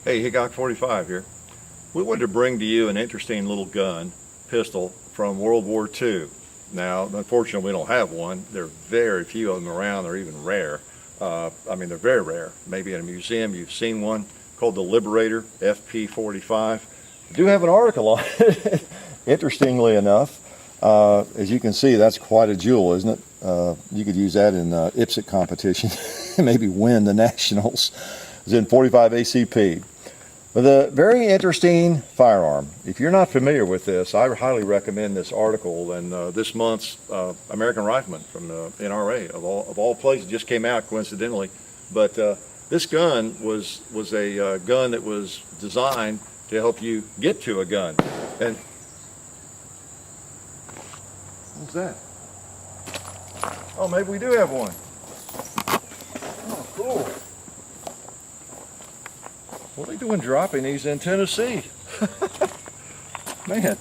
Hey, Hickok 45 here. We wanted to bring to you an interesting little gun, pistol, from World War II. Now, unfortunately, we don't have one. There are very few of them around. They're even rare. They're very rare. Maybe in a museum you've seen one called the Liberator FP45. I do have an article on it, interestingly enough. As you can see, that's quite a jewel, isn't it? You could use that in IPSC competition, maybe win the nationals. It's in 45 ACP. But a very interesting firearm. If you're not familiar with this, I highly recommend this article and this month's American Rifleman from the NRA of all places. Just came out coincidentally, but this gun was a gun that was designed to help you get to a gun. And what's that? Oh, maybe we do have one. Oh, cool. What are they doing dropping these in Tennessee? Man,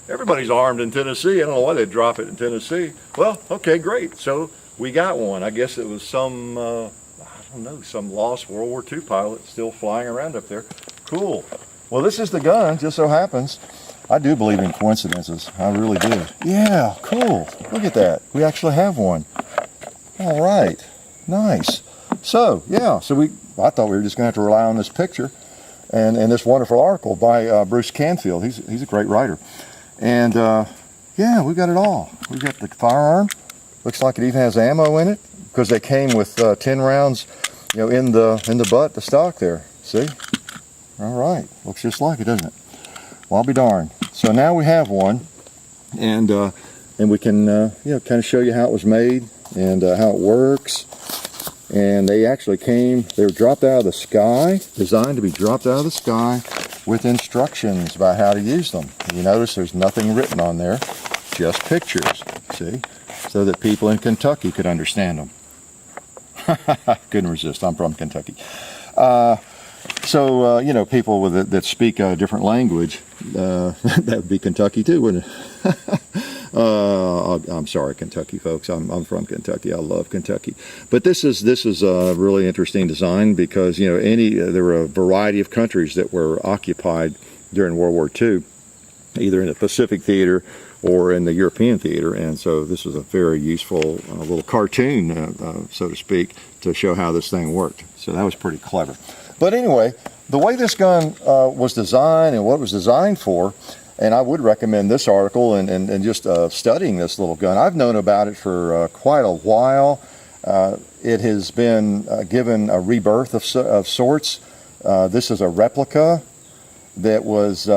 everybody's armed in Tennessee. I don't know why they drop it in Tennessee. Well, okay, great. So we got one. I guess it was some lost World War II pilot still flying around up there. Cool. Well, this is the gun, just so happens. I do believe in coincidences. I really do. Yeah, cool. Look at that. We actually have one. All right. Nice. So, yeah, I thought we were just going to have to rely on this picture and this wonderful article by Bruce Canfield. He's a great writer. And, yeah, we've got it all. We've got the firearm. Looks like it even has ammo in it because they came with 10 rounds, in the butt, the stock there. See? All right. Looks just like it, doesn't it? Well, I'll be darned. So now we have one, and we can, kind of show you how it was made and how it works. And they actually they were dropped out of the sky, designed to be dropped out of the sky with instructions about how to use them. You notice there's nothing written on there, just pictures, see? So that people in Kentucky could understand them. Couldn't resist, I'm from Kentucky. People that speak a different language, that would be Kentucky too, wouldn't it? I'm sorry, Kentucky folks. I'm from Kentucky. I love Kentucky. But this is a really interesting design because there were a variety of countries that were occupied during World War II, either in the Pacific theater or in the European theater, and so this was a very useful little cartoon, so to speak, to show how this thing worked. So that was pretty clever. But anyway, the way this gun was designed and what it was designed for, and I would recommend this article and just studying this little gun. I've known about it for quite a while. It has been given a rebirth of sorts. This is a replica that was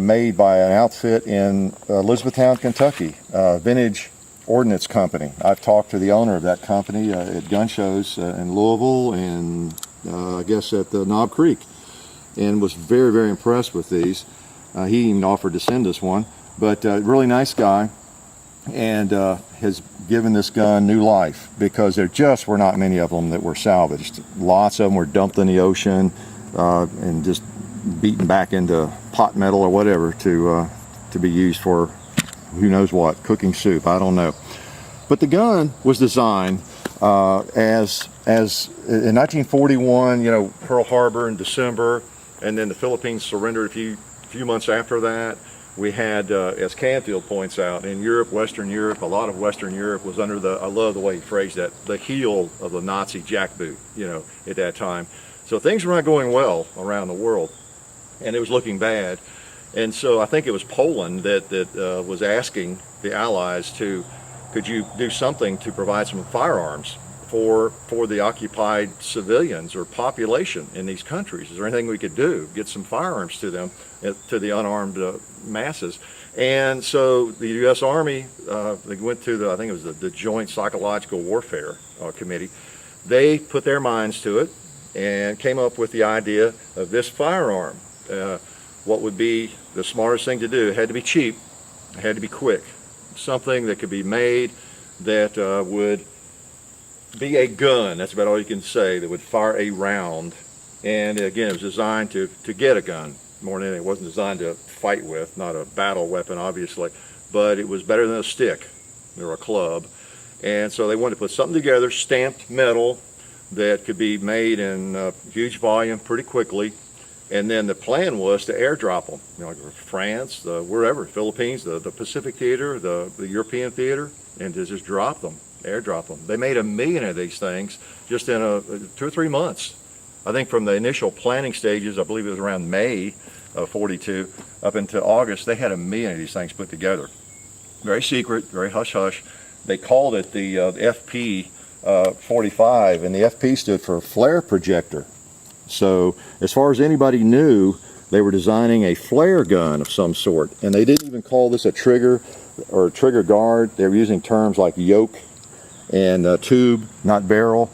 made by an outfit in Elizabethtown, Kentucky, Vintage Ordnance Company. I've talked to the owner of that company at gun shows in Louisville and I guess at the Knob Creek, and was very, very impressed with these. He even offered to send us one, but really nice guy, and has given this gun new life because there just were not many of them that were salvaged. Lots of them were dumped in the ocean and just beaten back into pot metal or whatever to be used for who knows what, cooking soup, I don't know. But the gun was designed as in 1941, Pearl Harbor in December, and then the Philippines surrendered a few months after that. We had, as Canfield points out, in Europe, Western Europe, a lot of Western Europe was under I love the way he phrased that, the heel of the Nazi jackboot, at that time. So things were not going well around the world, and it was looking bad. And so I think it was Poland that was asking the Allies could you do something to provide some firearms for the occupied civilians or population in these countries? Is there anything we could do? Get some firearms to them, to the unarmed masses. And so the U.S. Army, they went to I think it was the Joint Psychological Warfare Committee. They put their minds to it and came up with the idea of this firearm. What would be the smartest thing to do? It had to be cheap, it had to be quick. Something that could be made that would be a gun, that's about all you can say, that would fire a round. And again, it was designed to get a gun more than anything. It wasn't designed to fight with, not a battle weapon obviously, but it was better than a stick or a club. And so they wanted to put something together, stamped metal, that could be made in huge volume pretty quickly, And then the plan was to airdrop them, you know, like France, wherever, Philippines, the Pacific theater, the European theater, and to just drop them, airdrop them. They made 1 million of these things just in 2 or 3 months. I think from the initial planning stages, I believe it was around May of 42, up into August, they had 1 million of these things put together. Very secret, very hush-hush. They called it the FP 45, and the FP stood for flare projector. So as far as anybody knew, they were designing a flare gun of some sort, and they didn't even call this a trigger or a trigger guard. They were using terms like yoke and tube, not barrel,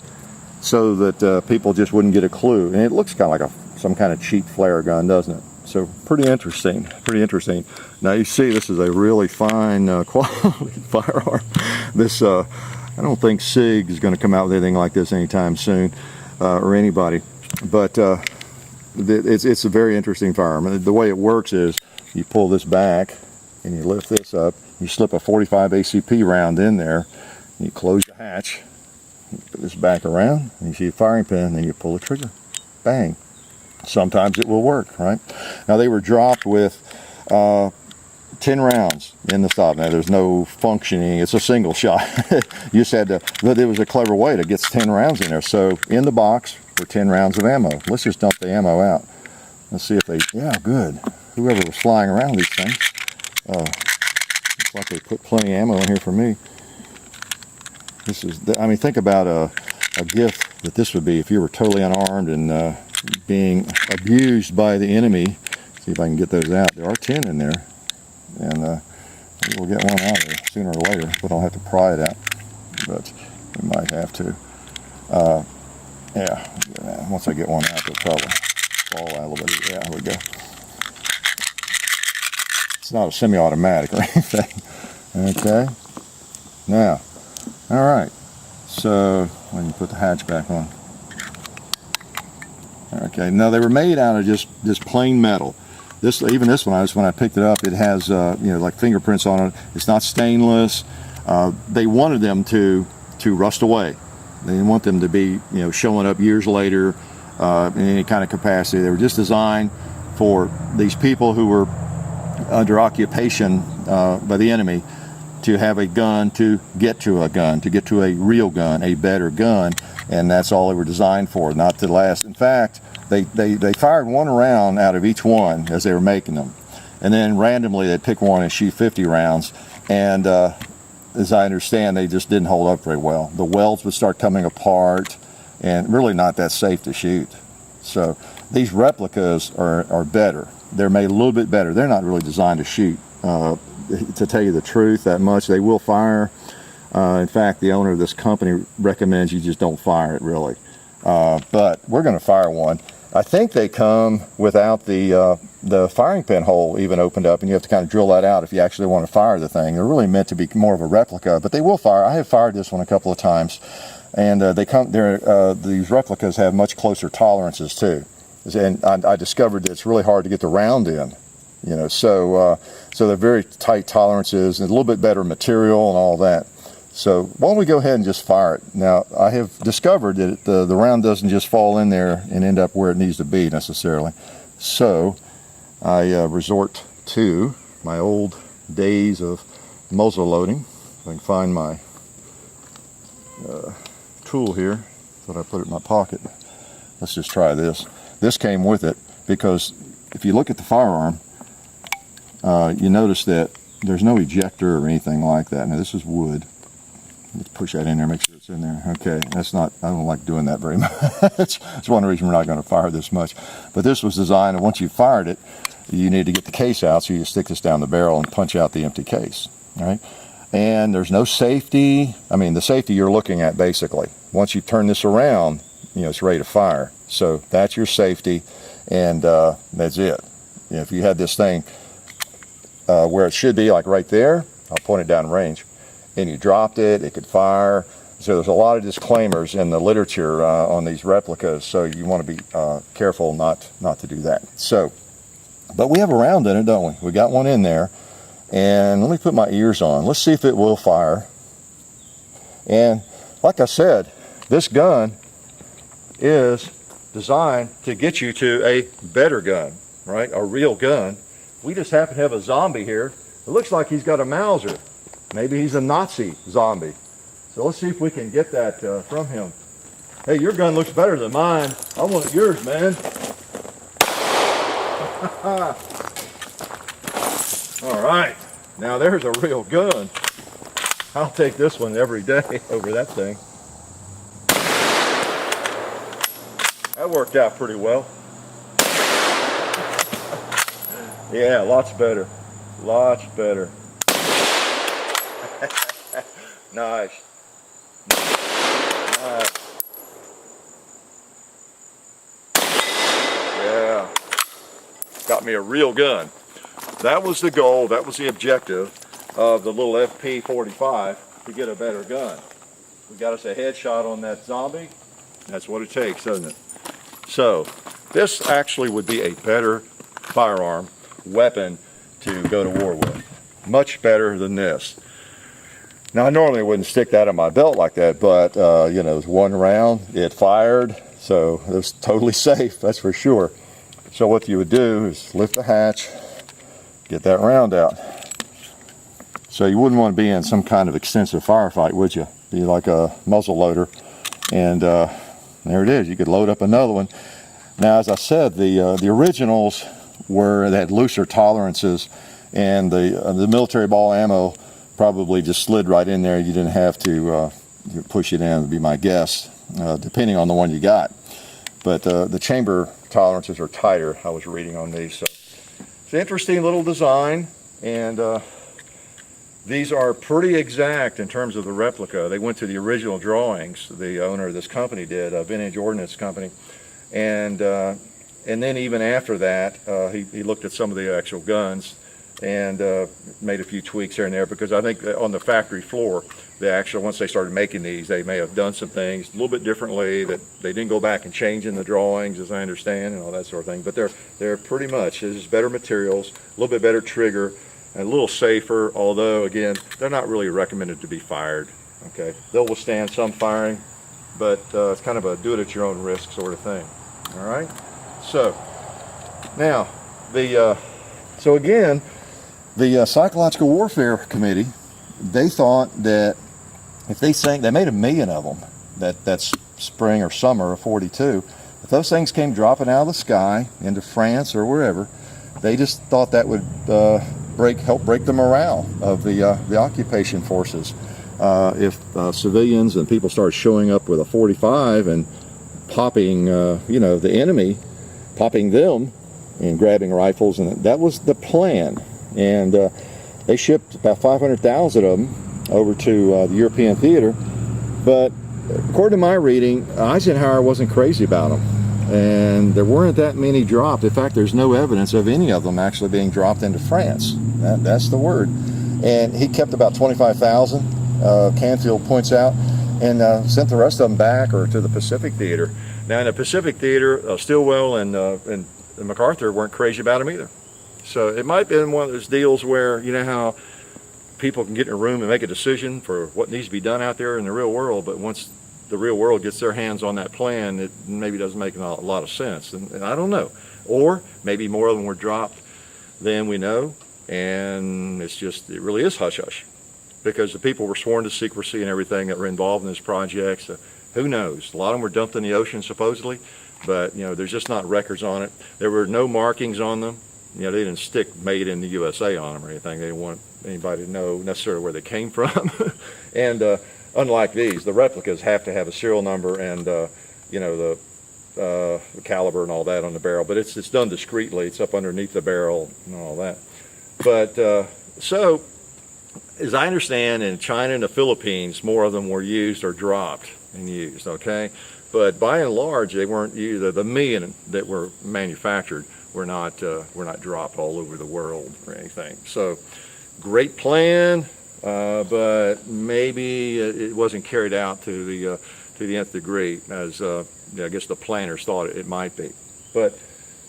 so that people just wouldn't get a clue. And it looks kind of like some kind of cheap flare gun, doesn't it? So pretty interesting, pretty interesting. Now you see this is a really fine quality firearm. This, I don't think SIG is going to come out with anything like this anytime soon, or anybody. But it's a very interesting firearm. And the way it works is you pull this back and you lift this up, you slip a 45 ACP round in there, you close the hatch, you put this back around, and you see a firing pin, and then you pull the trigger. Bang. Sometimes it will work, right? Now they were dropped with 10 rounds in the stop. Now there's no functioning, it's a single shot. You just had to, but it was a clever way to get 10 rounds in there. So in the box were 10 rounds of ammo. Let's just dump the ammo out. Let's see if they, yeah, good. Whoever was flying around these things. Looks like they put plenty of ammo in here for me. This is, I mean, think about a gift that this would be if you were totally unarmed and being abused by the enemy. See if I can get those out. There are 10 in there, and we'll get one out of there sooner or later, but I'll have to pry it out. But we might have to. Yeah, once I get one out, they'll probably fall out a little bit. Yeah, there we go. It's not a semi-automatic or anything. Okay. Now, all right. So when you put the hatch back on. Okay. Now they were made out of just plain metal. This, even this one, when I picked it up, it has you know, like fingerprints on it. It's not stainless. They wanted them to rust away. They didn't want them to be, you know, showing up years later in any kind of capacity. They were just designed for these people who were under occupation by the enemy to have a gun, to get to a gun, to get to a real gun, a better gun, and that's all they were designed for, not to last. In fact, they fired one round out of each one as they were making them, and then randomly they'd pick one and shoot 50 rounds, and as I understand, they just didn't hold up very well. The welds would start coming apart, and really not that safe to shoot. So these replicas are better. They're made a little bit better. They're not really designed to shoot, to tell you the truth, that much. They will fire. In fact, the owner of this company recommends you just don't fire it, really. But we're going to fire one. I think they come without the firing pin hole even opened up, and you have to kind of drill that out if you actually want to fire the thing. They're really meant to be more of a replica, but they will fire. I have fired this one a couple of times, and these replicas have much closer tolerances too. And I discovered that it's really hard to get the round in, you know. So they're very tight tolerances and a little bit better material and all that. So why don't we go ahead and just fire it? Now, I have discovered that the round doesn't just fall in there and end up where it needs to be necessarily. So I resort to my old days of muzzle loading. If I can find my tool here, that I put it in my pocket. Let's just try this. This came with it because if you look at the firearm, you notice that there's no ejector or anything like that. Now this is wood. Let's push that in there, make sure it's in there. Okay, that's not, I don't like doing that very much. That's one reason we're not going to fire this much. But this was designed, and once you fired it, you need to get the case out, so you stick this down the barrel and punch out the empty case. All right? And there's no safety. I mean, the safety you're looking at, basically. Once you turn this around, you know, it's ready to fire. So that's your safety, and that's it. You know, if you had this thing where it should be, like right there, I'll point it down range, and you dropped it, it could fire. So there's a lot of disclaimers in the literature on these replicas, so you want to be careful not to do that. So, but we have a round in it, don't we? We got one in there, and let me put my ears on. Let's see if it will fire. And like I said, this gun is designed to get you to a better gun, right? A real gun. We just happen to have a zombie here. It looks like he's got a Mauser. Maybe he's a Nazi zombie. So let's see if we can get that from him. Hey, your gun looks better than mine. I want yours, man. All right, now there's a real gun. I'll take this one every day over that thing. That worked out pretty well. Yeah, lots better. Lots better. Nice. Nice. Yeah. Got me a real gun. That was the goal, that was the objective of the little FP45, to get a better gun. We got us a headshot on that zombie. That's what it takes, doesn't it? So, this actually would be a better firearm, weapon to go to war with. Much better than this. Now, I normally wouldn't stick that in my belt like that, but, you know, it was one round, it fired, so it was totally safe, that's for sure. So what you would do is lift the hatch, get that round out. So you wouldn't want to be in some kind of extensive firefight, would you? Be like a muzzle loader, and there it is. You could load up another one. Now, as I said, the originals they had looser tolerances, and the military ball ammo probably just slid right in there. You didn't have to push it in, would be my guess, depending on the one you got. But the chamber tolerances are tighter, I was reading on these. So it's an interesting little design, and these are pretty exact in terms of the replica. They went to the original drawings, the owner of this company did, a Vintage Ordnance Company, and then even after that, he looked at some of the actual guns and made a few tweaks here and there, because I think on the factory floor, once they started making these, they may have done some things a little bit differently, that they didn't go back and change in the drawings, as I understand, and all that sort of thing. But they're pretty much, this is better materials, a little bit better trigger, and a little safer, although again, they're not really recommended to be fired. Okay, they'll withstand some firing, but it's kind of a do it at your own risk sort of thing. All right, so now so again, the Psychological Warfare Committee, they thought that if they made 1 million of them that's spring or summer of '42, if those things came dropping out of the sky into France or wherever, they just thought that would help break the morale of the occupation forces. If civilians and people started showing up with a 45 and popping, the enemy, popping them and grabbing rifles, and that was the plan. And they shipped about 500,000 of them over to the European theater. But according to my reading, Eisenhower wasn't crazy about them. And there weren't that many dropped. In fact, there's no evidence of any of them actually being dropped into France. That's the word. And he kept about 25,000, Canfield points out, and sent the rest of them back or to the Pacific Theater. Now, in the Pacific Theater, Stilwell and MacArthur weren't crazy about them either. So it might have been one of those deals where, you know how people can get in a room and make a decision for what needs to be done out there in the real world, but once the real world gets their hands on that plan, it maybe doesn't make a lot of sense. And I don't know. Or maybe more of them were dropped than we know, and it really is hush-hush, because the people were sworn to secrecy and everything that were involved in this project. So who knows? A lot of them were dumped in the ocean supposedly, but there's just not records on it. There were no markings on them. They didn't stick "Made in the USA" on them or anything. They didn't want anybody to know necessarily where they came from. And unlike these, the replicas have to have a serial number and the caliber and all that on the barrel. But it's done discreetly. It's up underneath the barrel and all that. But so, as I understand, in China and the Philippines, more of them were used or dropped and used. Okay, but by and large, they weren't used. The 1 million that were manufactured were not dropped all over the world or anything. So, great plan, but maybe it wasn't carried out to the nth degree as I guess the planners thought it might be. But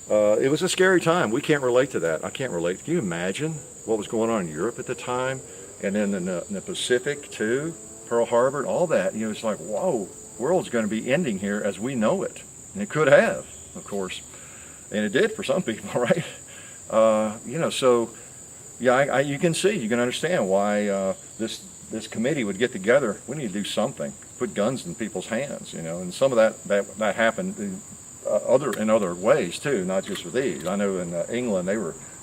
it was a scary time. We can't relate to that. I can't relate. Can you imagine what was going on in Europe at the time, and then in the Pacific too, Pearl Harbor, all that? It's like, whoa, the world's going to be ending here as we know it. And it could have, of course, and it did for some people, right? So yeah, you can see, you can understand why this committee would get together. We need to do something, put guns in people's hands, and some of that happened in other ways too, not just with these. I know in England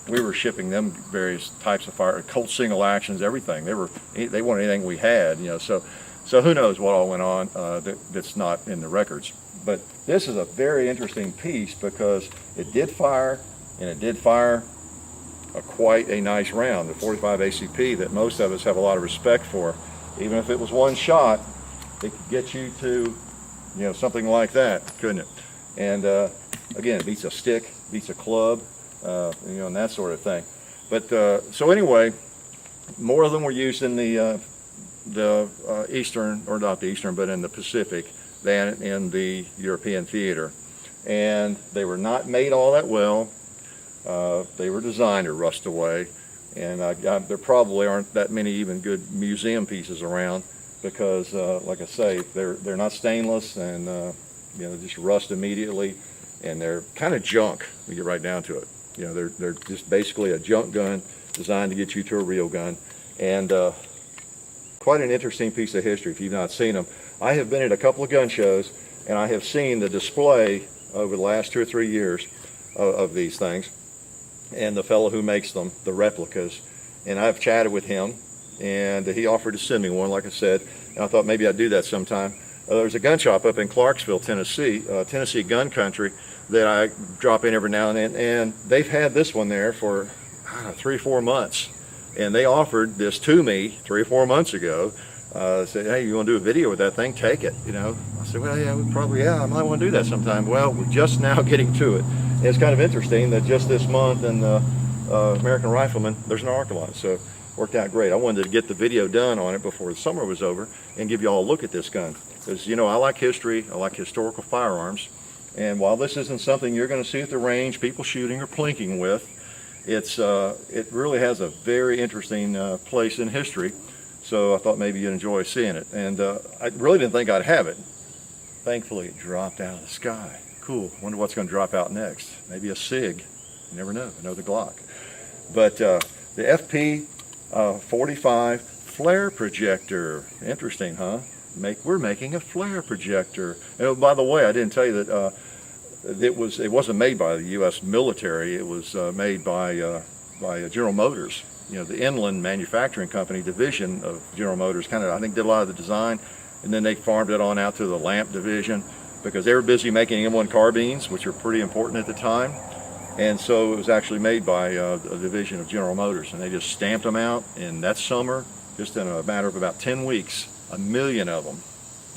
we were shipping them various types of fire, Colt single actions, everything. They wanted anything we had, So who knows what all went on that's not in the records. But this is a very interesting piece because it did fire, and it did fire quite a nice round, the 45 ACP that most of us have a lot of respect for. Even if it was one shot, it could get you to, something like that, couldn't it? And again, it beats a stick, beats a club, and that sort of thing. But so anyway, more of them were used in the Eastern, or not the Eastern, but in the Pacific than in the European theater. And they were not made all that well. They were designed to rust away, and there probably aren't that many even good museum pieces around because, like I say, they're not stainless, and just rust immediately, and they're kind of junk when you get right down to it. They're just basically a junk gun designed to get you to a real gun, and quite an interesting piece of history if you've not seen them. I have been at a couple of gun shows, and I have seen the display over the last 2 or 3 years of these things, and the fellow who makes them, the replicas, and I've chatted with him, and he offered to send me one, like I said, and I thought maybe I'd do that sometime. There's a gun shop up in Clarksville, Tennessee, Tennessee gun country, that I drop in every now and then, and they've had this one there for 3 or 4 months, and they offered this to me 3 or 4 months ago. Said, hey, you want to do a video with that thing? Take it, I said, well, yeah, I might want to do that sometime. Well, we're just now getting to it. And it's kind of interesting that just this month in American Rifleman, there's an Arcalon, so it worked out great. I wanted to get the video done on it before the summer was over and give you all a look at this gun. Because, I like history, I like historical firearms, and while this isn't something you're going to see at the range, people shooting or plinking with, it really has a very interesting place in history. So I thought maybe you'd enjoy seeing it. And I really didn't think I'd have it. Thankfully, it dropped out of the sky. Cool. Wonder what's going to drop out next. Maybe a SIG. You never know. Another Glock. But the FP45 flare projector. Interesting, huh? We're making a flare projector. And by the way, I didn't tell you that it wasn't made by the U.S. military. It was made by General Motors. The Inland Manufacturing Company division of General Motors I think did a lot of the design, and then they farmed it on out to the lamp division because they were busy making M1 carbines, which are pretty important at the time. And so it was actually made by a division of General Motors, and they just stamped them out in that summer, just in a matter of about 10 weeks, 1 million of them,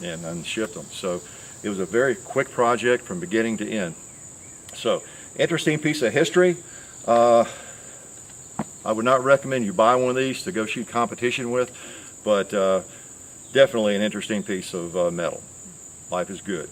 and shipped them. So it was a very quick project from beginning to end. So, interesting piece of history. I would not recommend you buy one of these to go shoot competition with, but definitely an interesting piece of metal. Life is good.